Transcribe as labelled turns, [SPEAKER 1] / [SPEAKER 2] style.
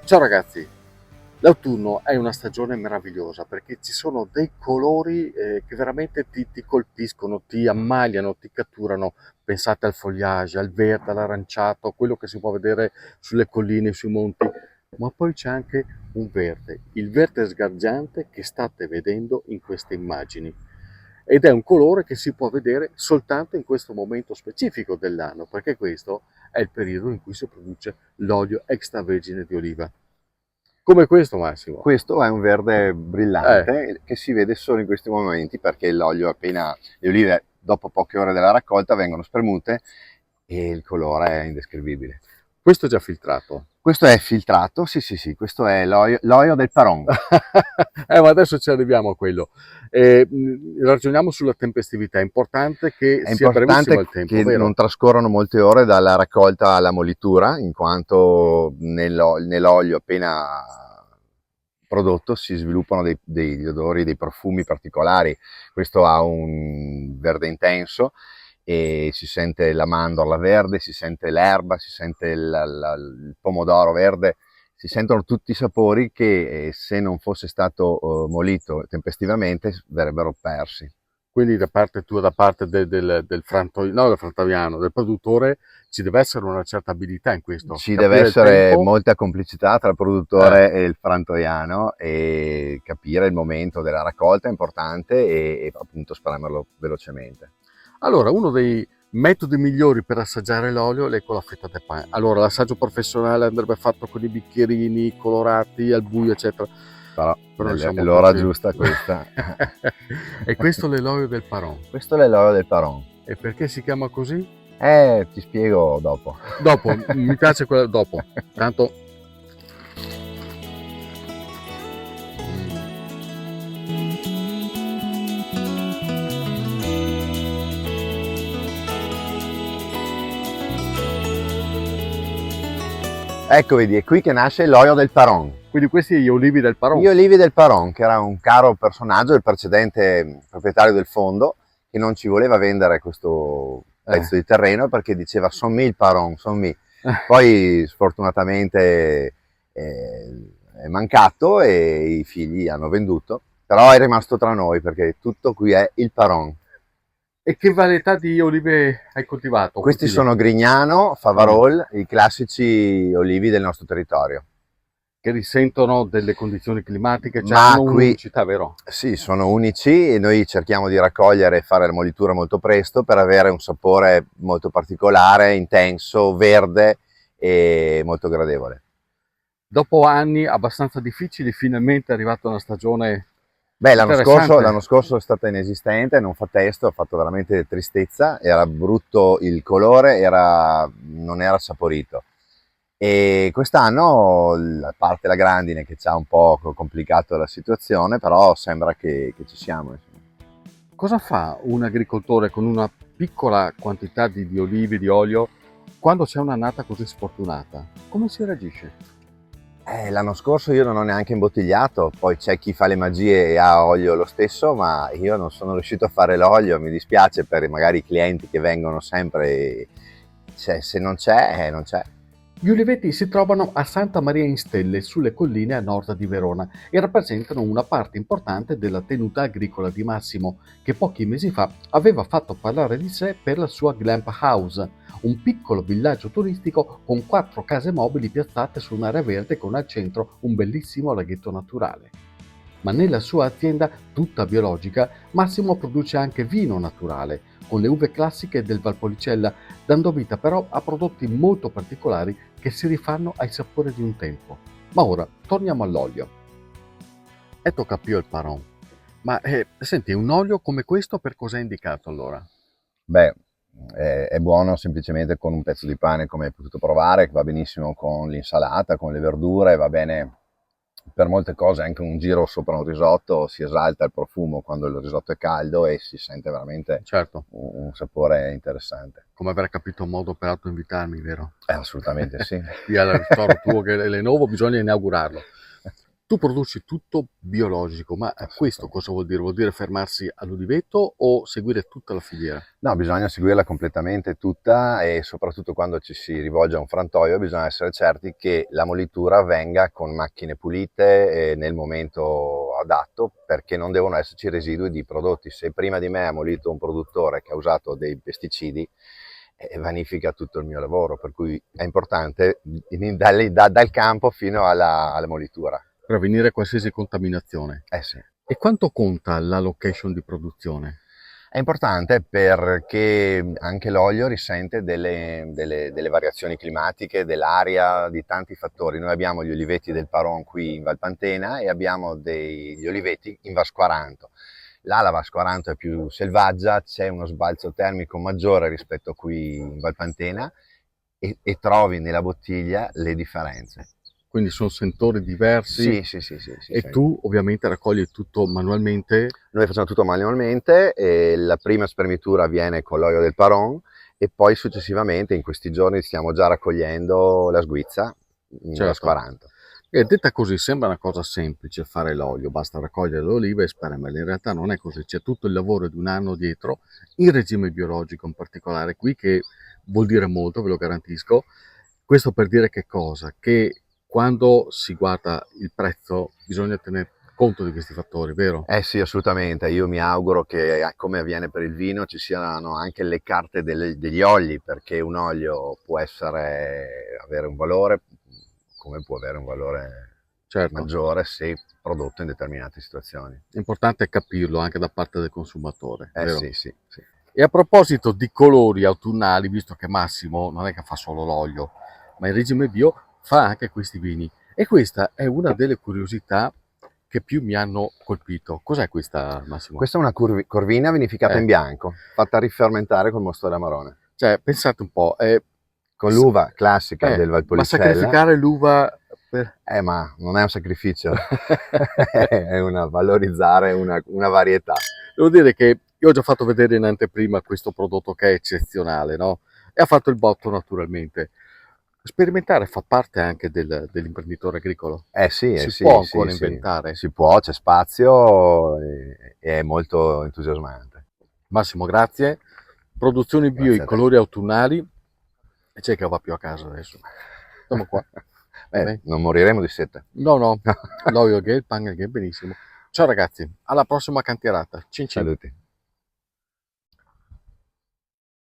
[SPEAKER 1] Ciao ragazzi, l'autunno è una stagione meravigliosa perché ci sono dei colori che veramente ti colpiscono, ti ammaliano, ti catturano. Pensate al foliage, al verde, all'aranciato, quello che si può vedere sulle colline, sui monti, ma poi c'è anche un verde, il verde sgargiante che state vedendo in queste immagini. Ed è un colore che si può vedere soltanto in questo momento specifico dell'anno, perché questo è il periodo in cui si produce l'olio extravergine di oliva. Come questo, Massimo.
[SPEAKER 2] Questo è un verde
[SPEAKER 1] Eh,
[SPEAKER 2] brillante che si vede solo in questi momenti perché l'olio appena le olive dopo poche ore della raccolta vengono spremute e il colore è indescrivibile.
[SPEAKER 1] questo è già filtrato.
[SPEAKER 2] Questo è filtrato, sì sì sì, questo è l'olio del Paron.
[SPEAKER 1] Ma adesso ci arriviamo a quello. Ragioniamo sulla tempestività. È importante che
[SPEAKER 2] È
[SPEAKER 1] sia brevissimo
[SPEAKER 2] importante
[SPEAKER 1] il tempo,
[SPEAKER 2] che non
[SPEAKER 1] vero?
[SPEAKER 2] trascorrano molte ore dalla raccolta alla molitura, in quanto nell'olio appena prodotto si sviluppano degli odori, dei profumi particolari. Questo ha un verde intenso e si sente la mandorla verde, si sente l'erba, si sente il pomodoro verde, si sentono tutti i sapori che se non fosse stato molito tempestivamente verrebbero persi.
[SPEAKER 1] Quindi da parte tua, da parte no, del frantoiano, del produttore, ci deve essere una certa abilità in questo.
[SPEAKER 2] Ci deve
[SPEAKER 1] Capire il
[SPEAKER 2] essere
[SPEAKER 1] tempo.
[SPEAKER 2] molta complicità tra il
[SPEAKER 1] eh.
[SPEAKER 2] produttore e il frantoiano e capire il momento della raccolta è importante e appunto spremerlo velocemente.
[SPEAKER 1] Allora, uno dei metodi migliori per assaggiare l'olio è con la fetta de pain. Allora, l'assaggio professionale andrebbe fatto con i bicchierini colorati al buio, eccetera.
[SPEAKER 2] Però
[SPEAKER 1] Però noi
[SPEAKER 2] è
[SPEAKER 1] siamo
[SPEAKER 2] l'ora
[SPEAKER 1] tutti...
[SPEAKER 2] giusta questa.
[SPEAKER 1] E questo è l'olio del Paron.
[SPEAKER 2] Questo è l'olio del Paron.
[SPEAKER 1] E perché si chiama così?
[SPEAKER 2] Ti spiego dopo.
[SPEAKER 1] Dopo, mi piace quello dopo. Tanto...
[SPEAKER 2] Ecco, vedi, è qui che nasce l'olio del Paron.
[SPEAKER 1] Quindi questi gli olivi del Paron.
[SPEAKER 2] Gli olivi del Paron, che era un caro personaggio, il precedente proprietario del fondo, che non ci voleva vendere questo
[SPEAKER 1] Eh.
[SPEAKER 2] pezzo di terreno perché diceva son mi il Paron, son mi. Poi sfortunatamente è mancato e i figli hanno venduto, però è rimasto tra noi perché tutto qui è il Paron.
[SPEAKER 1] E che varietà di olive hai coltivato?
[SPEAKER 2] Questi
[SPEAKER 1] Coltivi?
[SPEAKER 2] sono Grignano,
[SPEAKER 1] Mm.
[SPEAKER 2] Favarol, i classici olivi del nostro territorio.
[SPEAKER 1] Che risentono delle condizioni climatiche, cioè
[SPEAKER 2] Ma
[SPEAKER 1] hanno
[SPEAKER 2] qui
[SPEAKER 1] un'unicità, vero?
[SPEAKER 2] sì, sono unici e noi cerchiamo di raccogliere e fare la molitura molto presto per avere un sapore molto particolare, intenso, verde e molto gradevole.
[SPEAKER 1] Dopo anni abbastanza difficili, finalmente è arrivata una stagione
[SPEAKER 2] Beh, l'anno
[SPEAKER 1] interessante.
[SPEAKER 2] scorso è stata inesistente, non fa testo, ha fatto veramente tristezza, era brutto il colore, non era saporito. E quest'anno, a parte la grandine che ci ha un po' complicato la situazione, però sembra che ci siamo. Insomma.
[SPEAKER 1] Cosa fa un agricoltore con una piccola quantità di olivi, di olio, quando c'è un'annata così sfortunata? Come si reagisce?
[SPEAKER 2] L'anno scorso io non ho neanche imbottigliato, poi c'è chi fa le magie e ha olio lo stesso, ma io non sono riuscito a fare l'olio, mi dispiace per magari i clienti che vengono sempre, se non c'è, non c'è.
[SPEAKER 1] Gli uliveti si trovano a Santa Maria in Stelle, sulle colline a nord di Verona, e rappresentano una parte importante della tenuta agricola di Massimo, che pochi mesi fa aveva fatto parlare di sé per la sua Glamp House, un piccolo villaggio turistico con 4 case mobili piazzate su un'area verde con al centro un bellissimo laghetto naturale. Ma nella sua azienda, tutta biologica, Massimo produce anche vino naturale, con le uve classiche del Valpolicella, dando vita però a prodotti molto particolari che si rifanno ai sapori di un tempo. Ma ora torniamo all'olio. E tocca più il Paron. Ma senti, un olio come questo per cosa è indicato allora?
[SPEAKER 2] Beh, è buono semplicemente con un pezzo di pane come hai potuto provare, che va benissimo con l'insalata, con le verdure, va bene per molte cose, anche un giro sopra un risotto, si esalta il profumo quando il risotto è caldo e si sente veramente
[SPEAKER 1] Certo,
[SPEAKER 2] un sapore interessante.
[SPEAKER 1] come aver capito un modo per autoinvitarmi, vero?
[SPEAKER 2] Assolutamente sì.
[SPEAKER 1] Qui al ristoro tuo che è Lenovo bisogna inaugurarlo. Tu produci tutto biologico, ma questo
[SPEAKER 2] Assolutamente.
[SPEAKER 1] cosa vuol dire? Vuol dire fermarsi all'uliveto o seguire tutta la filiera?
[SPEAKER 2] No, bisogna seguirla completamente tutta e soprattutto quando ci si rivolge a un frantoio bisogna essere certi che la molitura avvenga con macchine pulite e nel momento adatto, perché non devono esserci residui di prodotti. Se prima di me ha molito un produttore che ha usato dei pesticidi, vanifica tutto il mio lavoro, per cui è importante dal campo fino alla molitura.
[SPEAKER 1] Prevenire qualsiasi contaminazione.
[SPEAKER 2] Eh sì.
[SPEAKER 1] E quanto conta la location di produzione?
[SPEAKER 2] È importante perché anche l'olio risente delle variazioni climatiche, dell'aria, di tanti fattori. Noi abbiamo gli oliveti del Paron qui in Valpantena e abbiamo degli oliveti in Vascoaranto. Là la Vascoaranto è più selvaggia, c'è uno sbalzo termico maggiore rispetto a qui in Valpantena e trovi nella bottiglia le differenze.
[SPEAKER 1] Quindi sono sentori diversi
[SPEAKER 2] Sì, sì, sì, sì, sì,
[SPEAKER 1] e
[SPEAKER 2] sì.
[SPEAKER 1] tu ovviamente raccogli tutto manualmente.
[SPEAKER 2] Noi facciamo tutto manualmente e la prima spremitura avviene con l'olio del Paron e poi successivamente in questi giorni stiamo già raccogliendo la sguizza in
[SPEAKER 1] Certo.
[SPEAKER 2] Vascoaranto.
[SPEAKER 1] E detta così sembra una cosa semplice fare l'olio, basta raccogliere le olive e spremerle. In realtà non è così, c'è tutto il lavoro di un anno dietro, in regime biologico in particolare qui, che vuol dire molto, ve lo garantisco. Questo per dire che cosa? Che quando si guarda il prezzo bisogna tenere conto di questi fattori, vero?
[SPEAKER 2] Eh sì, assolutamente. Io mi auguro che, come avviene per il vino, ci siano anche le carte degli oli, perché un olio può avere un valore, come può avere un valore
[SPEAKER 1] Certo,
[SPEAKER 2] maggiore se prodotto in determinate situazioni.
[SPEAKER 1] è importante capirlo anche da parte del consumatore,
[SPEAKER 2] Eh
[SPEAKER 1] vero?
[SPEAKER 2] sì, sì, sì.
[SPEAKER 1] E a proposito di colori autunnali, visto che Massimo non è che fa solo l'olio, ma in regime bio fa anche questi vini. E questa è una delle curiosità che più mi hanno colpito. Cos'è questa, Massimo?
[SPEAKER 2] Questa è una corvina vinificata
[SPEAKER 1] Eh,
[SPEAKER 2] in bianco, fatta rifermentare col mosto d'Amarone.
[SPEAKER 1] cioè, pensate un po',
[SPEAKER 2] Con l'uva classica del
[SPEAKER 1] ma
[SPEAKER 2] Valpolicella,
[SPEAKER 1] sacrificare l'uva per...
[SPEAKER 2] ma non è un sacrificio, è una valorizzare una varietà.
[SPEAKER 1] Devo dire che io ho già fatto vedere in anteprima questo prodotto che è eccezionale, no? E ha fatto il botto naturalmente. Sperimentare fa parte anche dell'imprenditore agricolo.
[SPEAKER 2] Eh
[SPEAKER 1] Si può
[SPEAKER 2] sì, sì,
[SPEAKER 1] ancora
[SPEAKER 2] sì,
[SPEAKER 1] inventare.
[SPEAKER 2] si può, c'è spazio e è molto entusiasmante.
[SPEAKER 1] Massimo, grazie. Produzioni bio, i
[SPEAKER 2] Grazie a te.
[SPEAKER 1] colori autunnali. E c'è che va più a casa adesso. Siamo qua. Va bene?
[SPEAKER 2] Non moriremo di sete.
[SPEAKER 1] No, no. L'olio che il pan che benissimo. Ciao ragazzi, alla prossima cantierata. Cin cin.
[SPEAKER 2] Saluti.